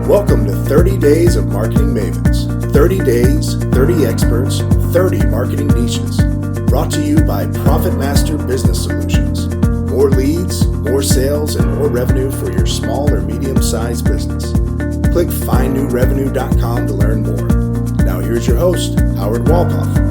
Welcome to 30 Days of Marketing Mavens. 30 days, 30 experts, 30 marketing niches. Brought to you by Profit Master Business Solutions. More leads, more sales, and more revenue for your small or medium-sized business. Click findnewrevenue.com to learn more. Now here's your host, Howard Walpoff.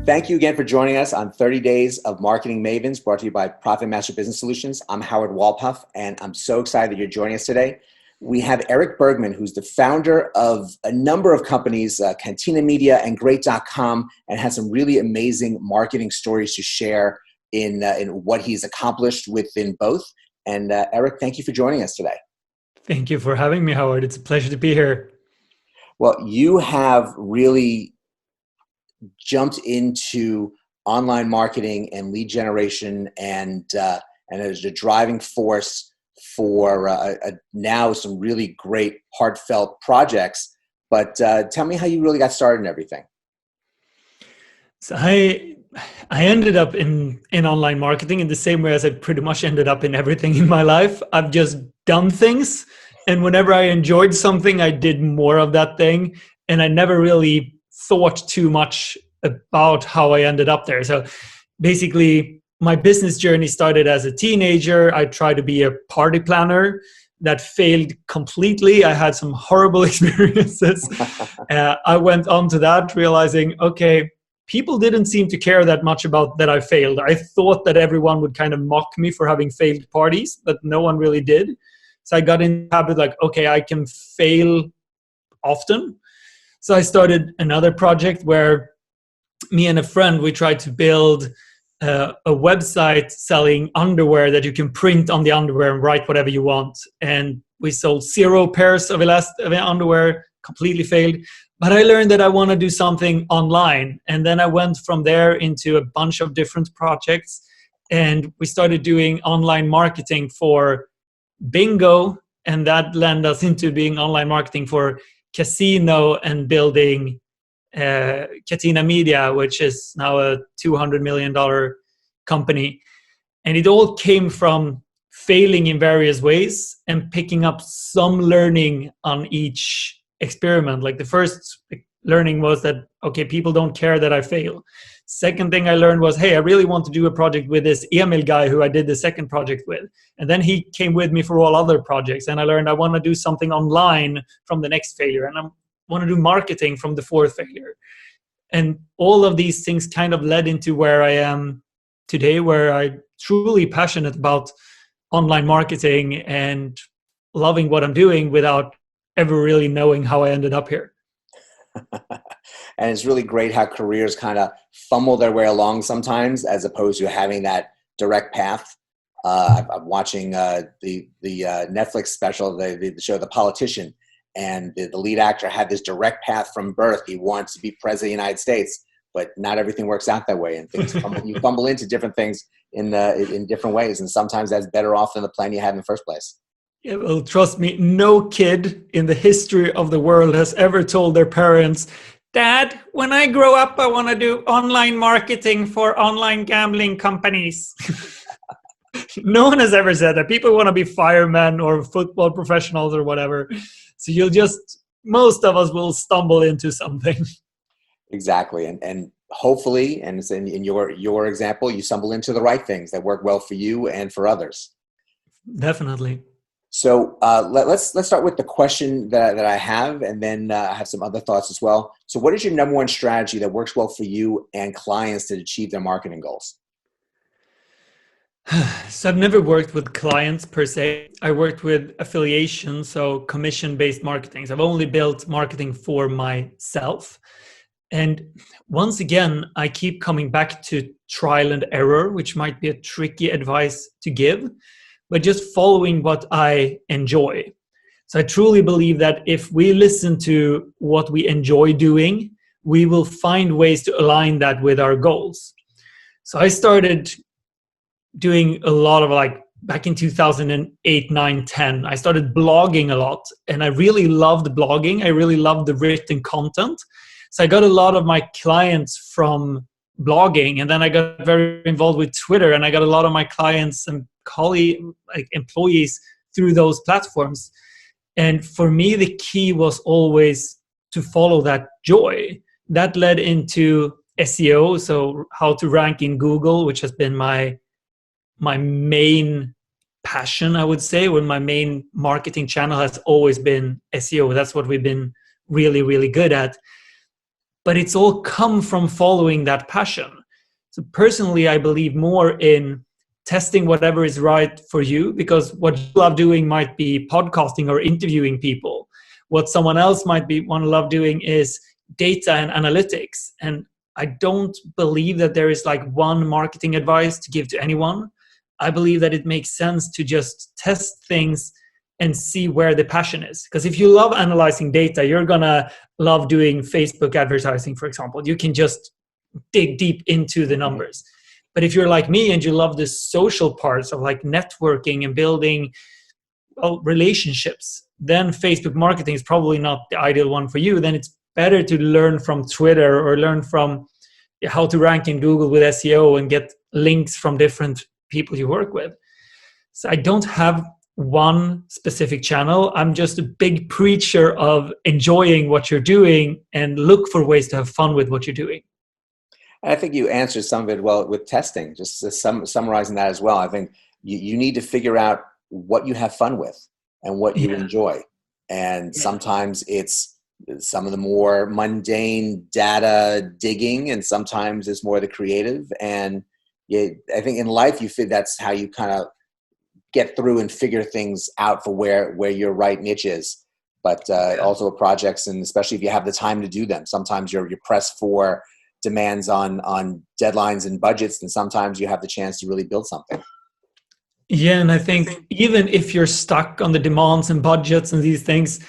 Thank you again for joining us on 30 Days of Marketing Mavens, brought to you by Profit Master Business Solutions. I'm Howard Walpoff, and I'm so excited that you're joining us today. We have Erik Bergman, who's the founder of a number of companies, Cantina Media and Great.com, and has some really amazing marketing stories to share in what he's accomplished within both. And Erik, thank you for joining us today. Thank you for having me, Howard. It's a pleasure to be here. Well, you have really jumped into online marketing and lead generation and as a driving force for now some really great heartfelt projects. But tell me how you really got started in everything. So I ended up in online marketing in the same way as I pretty much ended up in everything in my life. I've just done things, and whenever I enjoyed something, I did more of that thing, and I never really thought too much about how I ended up there. So basically, my business journey started as a teenager. I tried to be a party planner. That failed completely. I had some horrible experiences. I went on to that realizing, okay, people didn't seem to care that much about that I failed. I thought that everyone would kind of mock me for having failed parties, but no one really did. So I got in the habit like, okay, I can fail often. So I started another project where me and a friend, we tried to build a website selling underwear that you can print on the underwear and write whatever you want. And we sold 0 pairs of underwear, completely failed. But I learned that I want to do something online. And then I went from there into a bunch of different projects. And we started doing online marketing for bingo. And that led us into being online marketing for casino and building Cantina Media, which is now a $200 million company. And it all came from failing in various ways and picking up some learning on each experiment. Like the first learning was that, okay, people don't care that I fail. Second thing I learned was, hey, I really want to do a project with this Emil guy who I did the second project with. And then he came with me for all other projects. And I learned I want to do something online from the next failure. And I want to do marketing from the fourth failure. And all of these things kind of led into where I am today, where I'm truly passionate about online marketing and loving what I'm doing without ever really knowing how I ended up here. And it's really great how careers kind of fumble their way along sometimes, as opposed to having that direct path. I'm watching the Netflix special, the show The Politician, and the lead actor had this direct path from birth. He wants to be president of the United States, but not everything works out that way, and things you fumble into different things in different ways, and sometimes that's better off than the plan you had in the first place. Yeah, well, trust me, no kid in the history of the world has ever told their parents, Dad, when I grow up, I want to do online marketing for online gambling companies. No one has ever said that. People want to be firemen or football professionals or whatever. So most of us will stumble into something. Exactly. And hopefully, and it's in your example, you stumble into the right things that work well for you and for others. Definitely. So let's start with the question that I have, and then I have some other thoughts as well. So what is your number one strategy that works well for you and clients to achieve their marketing goals? So I've never worked with clients per se. I worked with affiliation, so commission-based marketing. So I've only built marketing for myself. And once again, I keep coming back to trial and error, which might be a tricky advice to give, but just following what I enjoy. So I truly believe that if we listen to what we enjoy doing, we will find ways to align that with our goals. So I started doing a lot of back in 2008, 9, 10, I started blogging a lot, and I really loved blogging. I really loved the written content. So I got a lot of my clients from blogging, and then I got very involved with Twitter, and I got a lot of my clients and colleagues, employees through those platforms. And for me, the key was always to follow that joy. That led into SEO, so how to rank in Google, which has been my main passion, I would say, when my main marketing channel has always been SEO. That's what we've been really, really good at. But it's all come from following that passion. So personally, I believe more in testing whatever is right for you, because what you love doing might be podcasting or interviewing people. What someone else might want to love doing is data and analytics. And I don't believe that there is like one marketing advice to give to anyone. I believe that it makes sense to just test things and see where the passion is. Because if you love analyzing data, you're going to love doing Facebook advertising, for example. You can just dig deep into the numbers. But if you're like me and you love the social parts of like networking and building relationships, then Facebook marketing is probably not the ideal one for you. Then it's better to learn from Twitter or learn from how to rank in Google with SEO and get links from different people you work with. So I don't have one specific channel. I'm just a big preacher of enjoying what you're doing and look for ways to have fun with what you're doing. I think you answered some of it well with testing, just summarizing that as well. I think you need to figure out what you have fun with and what you enjoy. And sometimes it's some of the more mundane data digging, and sometimes it's more the creative. And I think in life, that's how you kind of get through and figure things out for where your right niche is. But also with projects, and especially if you have the time to do them, sometimes you're pressed for demands on deadlines and budgets, and sometimes you have the chance to really build something. Yeah, and I think even if you're stuck on the demands and budgets and these things,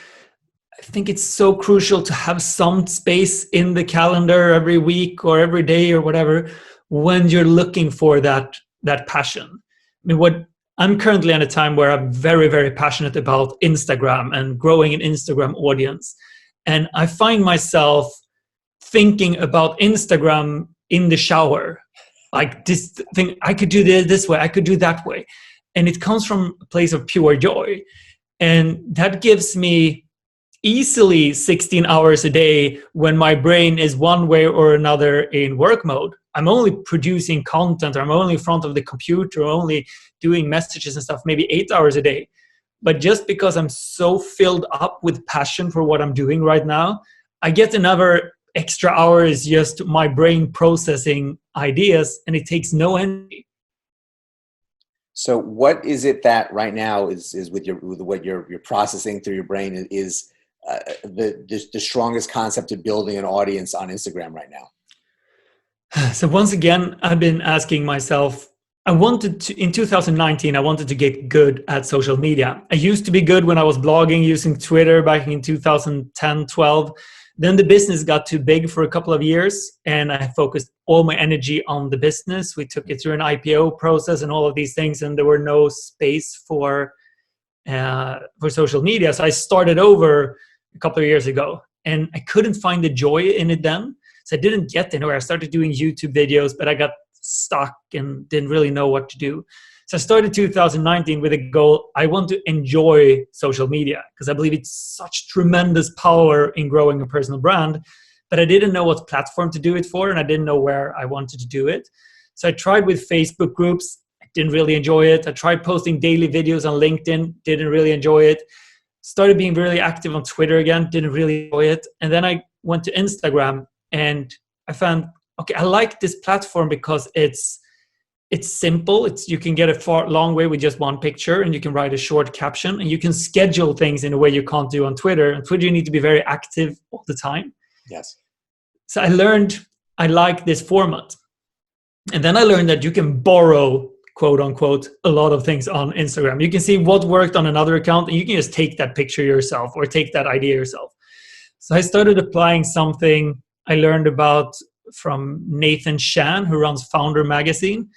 I think it's so crucial to have some space in the calendar every week or every day or whatever when you're looking for that passion. I mean, I'm currently at a time where I'm very, very passionate about Instagram and growing an Instagram audience. And I find myself thinking about Instagram in the shower. Like this thing, I could do this way, I could do that way. And it comes from a place of pure joy. And that gives me easily 16 hours a day when my brain is one way or another in work mode. I'm only producing content, or I'm only in front of the computer, or only doing messages and stuff, maybe 8 hours a day. But just because I'm so filled up with passion for what I'm doing right now, I get another extra hours just my brain processing ideas, and it takes no energy. So what is it that right now is with what you're processing through your brain is the strongest concept of building an audience on Instagram right now? So once again, I've been asking myself, in 2019, I wanted to get good at social media. I used to be good when I was blogging using Twitter back in 2010, 12. Then the business got too big for a couple of years, and I focused all my energy on the business. We took it through an IPO process and all of these things, and there were no space for social media. So I started over a couple of years ago, and I couldn't find the joy in it then. So I didn't get anywhere. I started doing YouTube videos, but I got stuck and didn't really know what to do. So I started 2019 with a goal. I want to enjoy social media because I believe it's such tremendous power in growing a personal brand, but I didn't know what platform to do it for, and I didn't know where I wanted to do it. So I tried with Facebook groups. I didn't really enjoy it. I tried posting daily videos on LinkedIn. Didn't really enjoy it. Started being really active on Twitter again. Didn't really enjoy it. And then I went to Instagram, and I found, okay, I like this platform because it's simple. You can get a long way with just one picture, and you can write a short caption, and you can schedule things in a way you can't do on Twitter. On Twitter, you need to be very active all the time. Yes. So I learned I like this format. And then I learned that you can borrow, quote unquote, a lot of things on Instagram. You can see what worked on another account, and you can just take that picture yourself or take that idea yourself. So I started applying something I learned about from Nathan Shan, who runs Founder Magazine.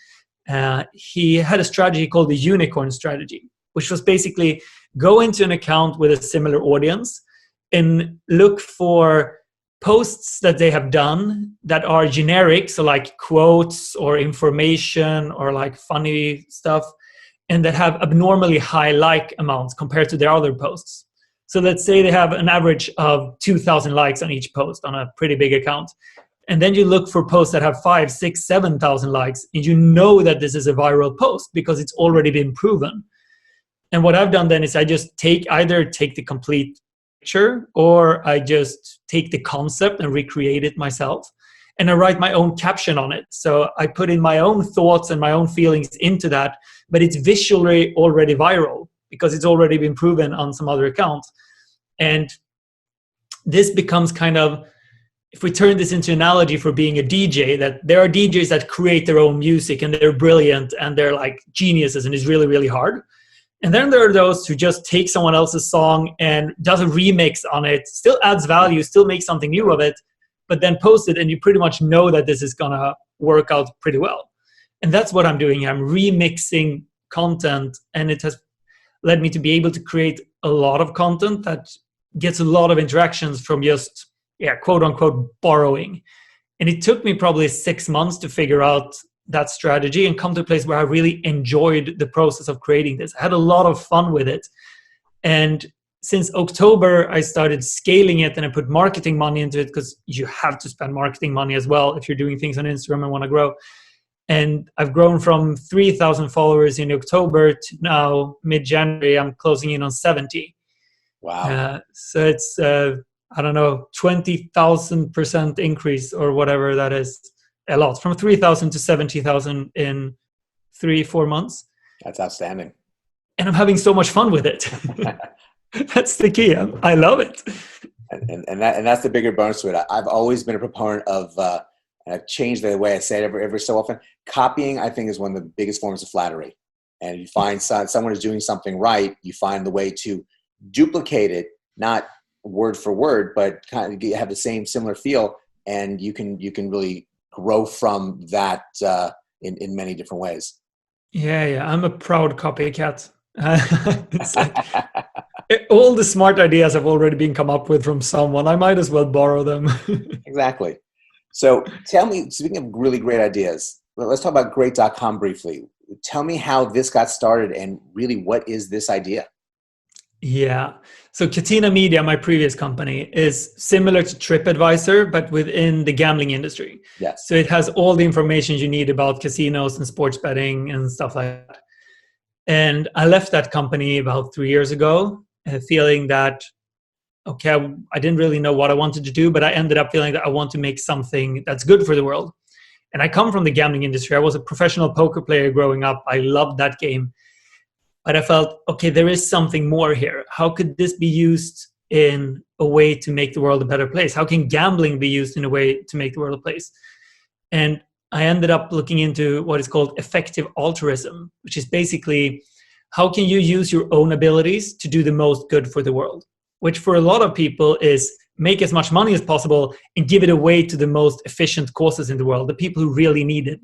He had a strategy called the unicorn strategy, which was basically go into an account with a similar audience and look for posts that they have done that are generic, so like quotes or information or like funny stuff, and that have abnormally high like amounts compared to their other posts. So let's say they have an average of 2,000 likes on each post on a pretty big account. And then you look for posts that have 5, 6, 7,000 likes, and you know that this is a viral post because it's already been proven. And what I've done then is I just either take the complete picture, or I just take the concept and recreate it myself. And I write my own caption on it. So I put in my own thoughts and my own feelings into that, but it's visually already viral because it's already been proven on some other accounts. And this becomes kind of, if we turn this into an analogy for being a DJ, that there are DJs that create their own music and they're brilliant and they're like geniuses and it's really, really hard. And then there are those who just take someone else's song and does a remix on it, still adds value, still makes something new of it, but then post it and you pretty much know that this is gonna work out pretty well. And that's what I'm doing. I'm remixing content, and it has led me to be able to create a lot of content that gets a lot of interactions from just, quote unquote, borrowing. And it took me probably 6 months to figure out that strategy and come to a place where I really enjoyed the process of creating this. I had a lot of fun with it. And since October, I started scaling it and I put marketing money into it, because you have to spend marketing money as well if you're doing things on Instagram and want to grow. And I've grown from 3,000 followers in October to now mid-January, I'm closing in on 70. Wow. So it's, 20,000% increase or whatever that is. A lot, from 3,000 to 70,000 in 3-4 months. That's outstanding. And I'm having so much fun with it. That's the key. I love it. And that's the bigger bonus to it. I've always been a proponent of, and I've changed the way I say it every so often. Copying, I think, is one of the biggest forms of flattery. And you find someone is doing something right, you find the way to duplicate it, not word for word, but kind of have the same similar feel, and you can really grow from that in many different ways. Yeah. I'm a proud copycat. It's like, all the smart ideas have already been come up with from someone. I might as well borrow them. Exactly. So tell me, speaking of really great ideas, let's talk about Great.com briefly. Tell me how this got started and really what is this idea? Yeah. So Catena Media, my previous company, is similar to TripAdvisor, but within the gambling industry. Yes. So it has all the information you need about casinos and sports betting and stuff like that. And I left that company about 3 years ago, feeling that, okay, I didn't really know what I wanted to do, but I ended up feeling that I want to make something that's good for the world. And I come from the gambling industry. I was a professional poker player growing up. I loved that game. But I felt, okay, there is something more here. How could this be used in a way to make the world a better place? How can gambling be used in a way to make the world a place? And I ended up looking into what is called effective altruism, which is basically how can you use your own abilities to do the most good for the world, which for a lot of people is make as much money as possible and give it away to the most efficient causes in the world, the people who really need it,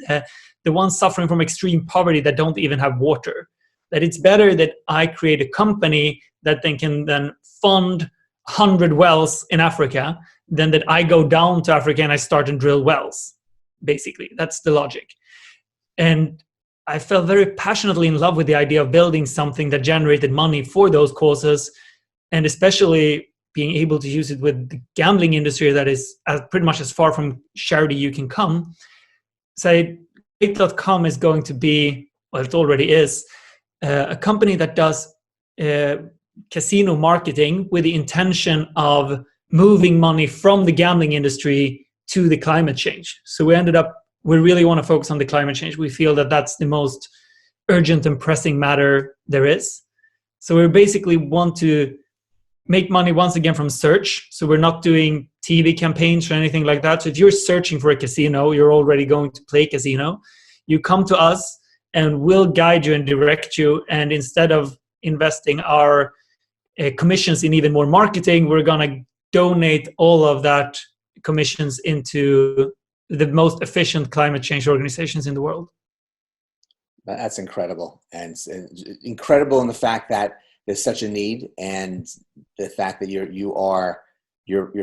the ones suffering from extreme poverty that don't even have water. That it's better that I create a company that then can fund 100 wells in Africa than that I go down to Africa and I start and drill wells. Basically, that's the logic. And I fell very passionately in love with the idea of building something that generated money for those causes, and especially being able to use it with the gambling industry that is pretty much as far from charity you can come. So Great.com is going to be, well, it already is, a company that does casino marketing with the intention of moving money from the gambling industry to the climate change. So we really want to focus on the climate change. We feel that that's the most urgent and pressing matter there is. So we basically want to make money once again from search. So we're not doing TV campaigns or anything like that. So if you're searching for a casino, you're already going to play casino. You come to us and we'll guide you and direct you. And instead of investing our commissions in even more marketing, we're going to donate all of that commissions into the most efficient climate change organizations in the world. That's incredible. And it's incredible in the fact that there's such a need, and the fact that you're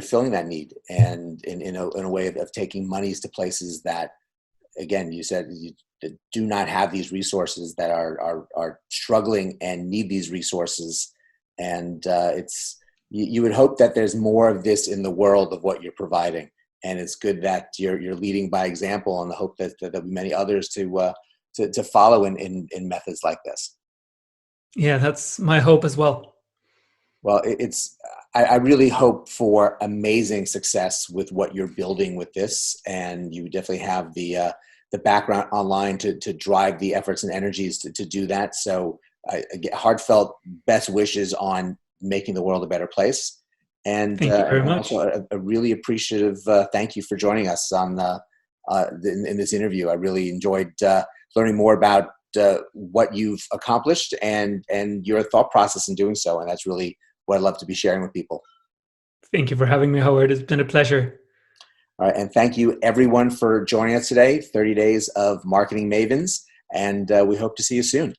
filling that need, and in a way of taking monies to places that, again, you said do not have these resources, that are struggling and need these resources. And you would hope that there's more of this in the world of what you're providing. And it's good that you're leading by example, and the hope that there'll be many others to follow in methods like this. Yeah, that's my hope as well. Well, I really hope for amazing success with what you're building with this, and you definitely have the background online to drive the efforts and energies to do that. So I get heartfelt best wishes on making the world a better place. And thank you very much. Also a really appreciative thank you for joining us on in this interview. I really enjoyed learning more about what you've accomplished and your thought process in doing so. And that's really what I'd love to be sharing with people. Thank you for having me, Howard. It's been a pleasure. All right. And thank you everyone for joining us today. 30 Days of Marketing Mavens. And we hope to see you soon.